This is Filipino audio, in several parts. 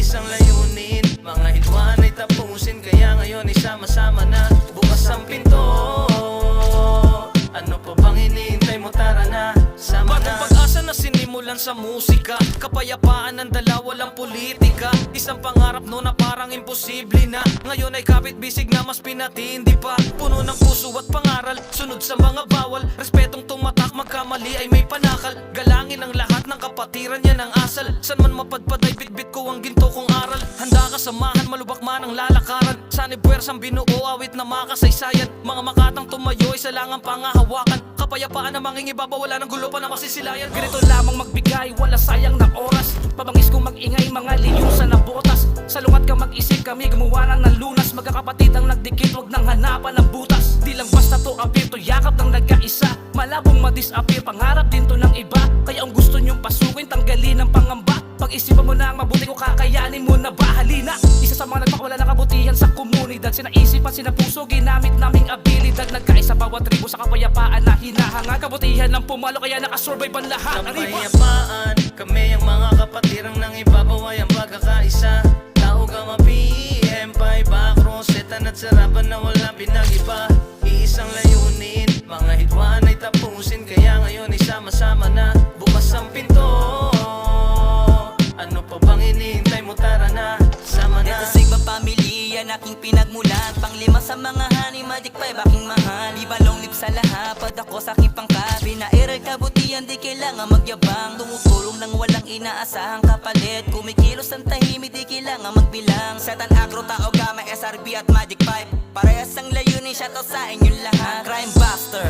iisang layunin. Mga hidwaan ay tapusin, kaya ngayon ay sama-sama na. Bukas ang pinto, ano pa bang hinihintay mo? Tara na, sama na. Bagong pag-asa na sinimulan sa musika, kapayapaan ng dala, walang politika. Isang pangarap no na parang imposible na, ngayon ay kapit-bisig na mas pinatindi pa. Puno ng puso at pangaral, sunod sa mga bawal. Respetong tumatak, magkamali ay may panakal. Galangin ang lahat ng kapatiran, yan ang asal. San man mapadpad ay bitbit ko ang ginto kong aral. Handa ka samahan, malubak man ang lalakaran. Sana'y puwersang binuo, awit na makasaysayan. Mga makatang tumayo, isa lang ang pangahawakan. Kapayapaan na mangingibabaw, wala ng gulo pa na masisilayan. Ganito lamang magbigay, wala sayang ng oras. Pabangis kong mag-ingay, mga liyusan na botas. Sa lungat ka mag-isip, kami gumawa ng lunas. Magkakapatid ang nagdikit, wag nang hanapan ng butas. Di lang basta to appear, to yakap ng nagkaisa. Malabong madisappear, pangarap din to ng iba. Kaya ang gusto nyong pasukin, tanggalin ang pangamba. Pag-isipan mo na ang mabuti ko, kakayanin mo na ba? Halina, isa sa mga nagpakawala ng kabutihan sa komunidad. Sinaisipan, sinapuso, ginamit naming abilidad. Nagkaisa bawat tribo sa kapayapaan na hinahanga. Kabutihan ng pumalo, kaya nakasurvive ang lahat. Kapayapaan, kami ang mga kapatirang nang ibabaw ay ang pagkakaisa. Tao Gamapi, M5, Acro, Setan at Sarapan na walang pinag-iba. Iisang layunin, mga hidwaan ay tapusin, kaya ngayon ay sama-sama na. Bukas ang pinto, ano pa bang hinihintay mo? Tara na, sama na. Ito Sigma Family, yan aking pinagmulan. Panglima sa mga honey, Magic 5 aking mahal. Iba long lip sa lahapad, ako sa aking pangkat. Pinairal kabutihan, di kailangan magyabang. Tumutulong nang walang inaasahang kapalit. Kumikilos ang tahimik, di kailangan magbilang. Setan, Agro, Tao, Gama, SRB at Magic 5. Parehas ang layunin, shoutout sa inyong lahat. Crime Buster,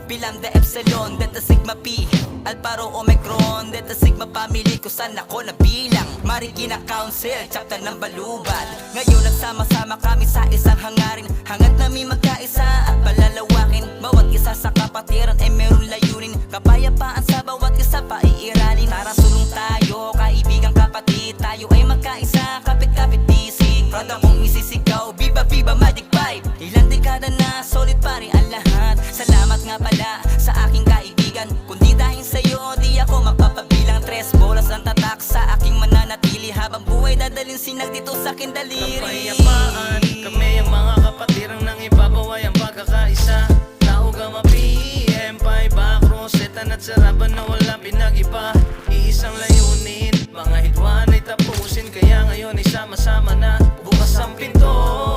Pilam de Epsilon, Delta Sigma Pi, Alparo Omicron, Delta Sigma Family, kung saan ako nabilang. Marikina Council, chapter ng Baluban. Ngayon nagsama-sama kami sa isang hangarin. Hangad namin magkaisa at palalawakin. Bawat isa sa kapatiran ay meron layunin. Kapayapaan sa bawat isa pa iiralin. Tara sulong tayo, kaibigang kapatid. Tayo ay magkaisa, kapit-kapit bisig. Proud akong isisigaw, Viva Viva Magic 5. Ilang dekada na, solid pa rin ang lahat. Salamat nga pala sa aking kaibigan. Kundi dahil sa'yo, di ako mapapabilang. 3 bolas ang tatak sa aking mananatili. Habang buhay dadalhin sinag dito sa aking daliri. Kapayapaan, kami ang mga kapatirang nang ibabaw ay ang pagkakaisa. Tao Gamapi, M5, Acro, Setan at Sarapan na walang pinag-iba. Iisang layunin, mga hidwaan ay tapusin, kaya ngayon ay sama-sama na. Bukas ang pinto,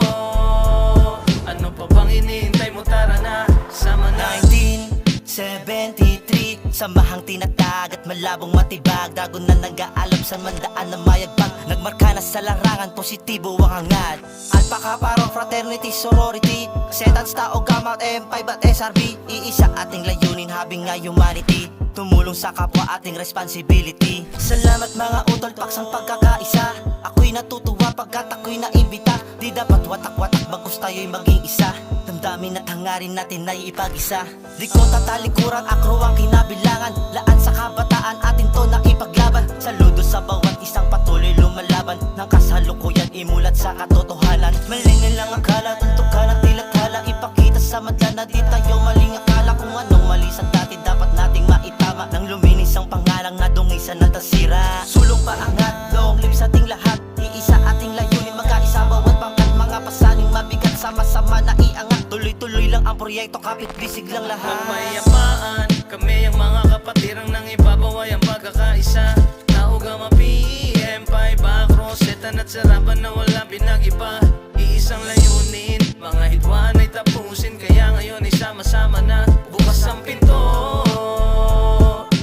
ano pa bang hinihintay mo? Tara na, sama na. 1973, samahang tinatag at malabong matibag. Dagon na nag-aalab sa mandaan na mayagbag. Nagmarka na sa larangan, positibo ang hangad. Alpha Kappa, Fraternity, Sorority, Setans, Tao, Gamma, M5 at SRB. Iisa ating layunin, habing nga humanity. Tumulong sa kapwa, ating responsibility. Salamat mga utol, paksang pagkakaisa. Ako'y natutuwa pagkat ako'y naimbita. Di dapat watak-watak, bagus tayo'y maging isa. Damdamin at hangarin natin ay ipag-isa. Di ko tatalikuran, Akro ang kinabilangan. Laan sa kabataan, atin to na ipaglaban. Saludo sa bawat isang patuloy lumalaban. Ng kasalukuyan imulat sa katotohanan. Malingin lang akala, tuntok ka ng tilathala. Ipakita sa madla na di tayo maling akala. Kung anong mali sa dati dapat nating maitama. Nang luminis ang pangalang na dungisan na tasira. Sulong paangat, long live sa ating lahat. Iisa ating layunin, magkaisa bawat pangkat. Mga pasaning mabigat, sama-sama na iangat. Tuloy-tuloy lang ang proyekto, kapit-bisig lang lahat. Kapayapaan, kami ang mga kapatirang nang ibabaw ay ang pagkakaisa. Tao Gamapi, M5, Acro, Setan at Sarapan na walang pinag-iba. Iisang layunin, mga hidwaan ay tapusin, kaya ngayon ay sama-sama na. Bukas ang pinto,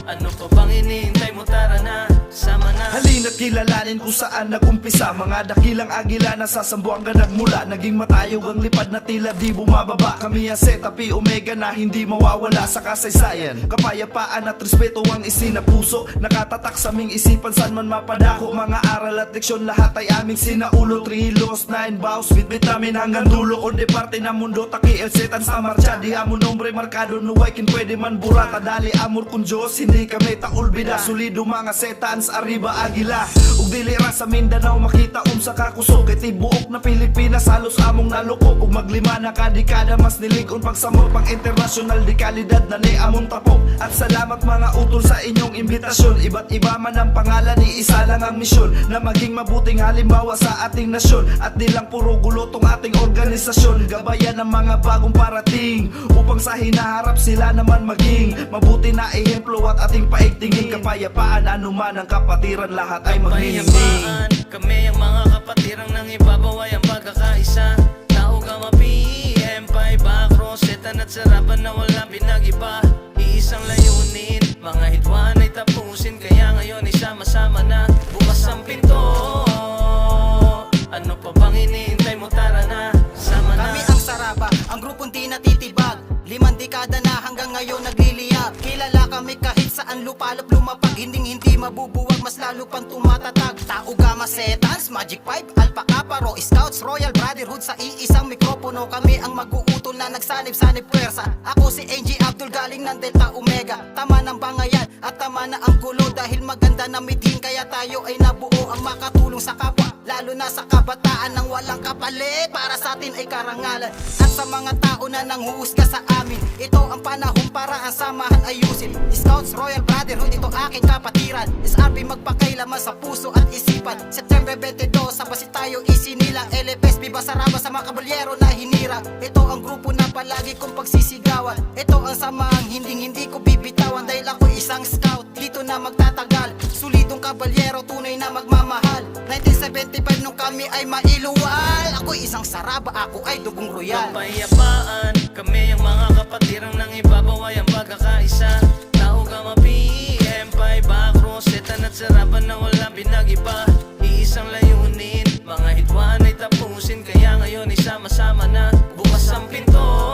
ano pa bang hinihintay mo? Tara na, sama na. Halina't kilalanin kung saan nag-umpisa. Mga dakilang agila na sasambuang nagmula. Naging matayog ang lipad na tila di bumababa. Kami ang Zeta Pi Omega na hindi mawawala sa kasaysayan. Kapayapaan at respeto ang isinapuso. Nakatatak sa aming isipan saan man mapadako. Mga aral at leksyon lahat ay aming sinaulo. 3 hilos, 9 bows, bitbit namin hanggang dulo. Onde parte ng mundo, taki el Zetan sa marcha. Di amon nombre markado, nuway kin pwede man burata. Dali amor kung Diyos, hindi kami taulbida. Solido mga Zetans, arriba agila ug dili ra sa Mindanao makita sa kakusok kay tibuok na Pilipinas halos among nalukok ug maglima na kadekada mas nilig-on pagsamot pang internasyonal di kalidad na ni among tapok at salamat mga utol sa inyong imbitasyon iba't iba man ang pangalan ni isa lang ang misyon na maging mabuting halimbawa sa ating nasyon at di lang puro gulo tong ating organisasyon gabayan ng mga bagong parating upang sa hinaharap sila naman maging mabuti na ehemplo at ating paigtingin kapayapaan anuman ang kapatiran lahat ay magniningning. Kapayapaan, kami ang mga kapatirang nang ibabaway ang pagkakaisa. Tao ka PM, Paiba, Rosetan at sarapan na walang pinag-iba. Iisang layunin, mga hitwan ay tapusin. Kaya ngayon ay sama-sama na bukas ang pinto. Ano pa bang iniintay mo, tara na, sama na. Kami ang Saraba, ang grupong di natitibag 5 dekada na hanggang ngayon nagliliyab. Kilala kami kahit saan lupalop lumapag. Hindi mabubuwag, mas lalo pang tumatatag. Tao Gama Setans, Magic 5, Alpha Kappa, Raw Scouts, Royal Brotherhood. Sa iisang mikropono kami ang mag-uutol na nagsanib-sanib puwersa. Ako si NG Abdul galing ng Delta Omega. Tama ng bangayan at tama na ang gulo. Dahil maganda na midhin kaya tayo ay nabuo ang makatulong sa kapwa. Lalo na sa kabataan ng walang kapalit. Para sa atin ay karangalan. At sa mga tao na nanghuhusga sa amin, ito ang panahon para ang samahan ayusin. Scouts, Royal Brotherhood, ito aking kapatiran. SRP magpakailaman sa puso at isipan. September 22, sa basi tayo isinilang. LFS, Viva Saraba sa mga kabalyero na hinira. Ito ang grupo na palagi kong pagsisigawan. Ito ang samahang hindi ko bibitawan. Dahil ako isang scout, dito na magtatagal. Solidong kabalyero, tunay na magmamahal. 1975 nung kami ay mailuwal. Ako isang Saraba, ako ay dugong royal. Kapayapaan, kami ang mga kapatirang nang ibabaway ang pagkakaisa. Tao ka PM, Paiba, Rosetan at sarapan na walang pinag-iba. Iisang layunin, mga hitwan ay tapusin. Kaya ngayon ay sama-sama na bukas ang pinto.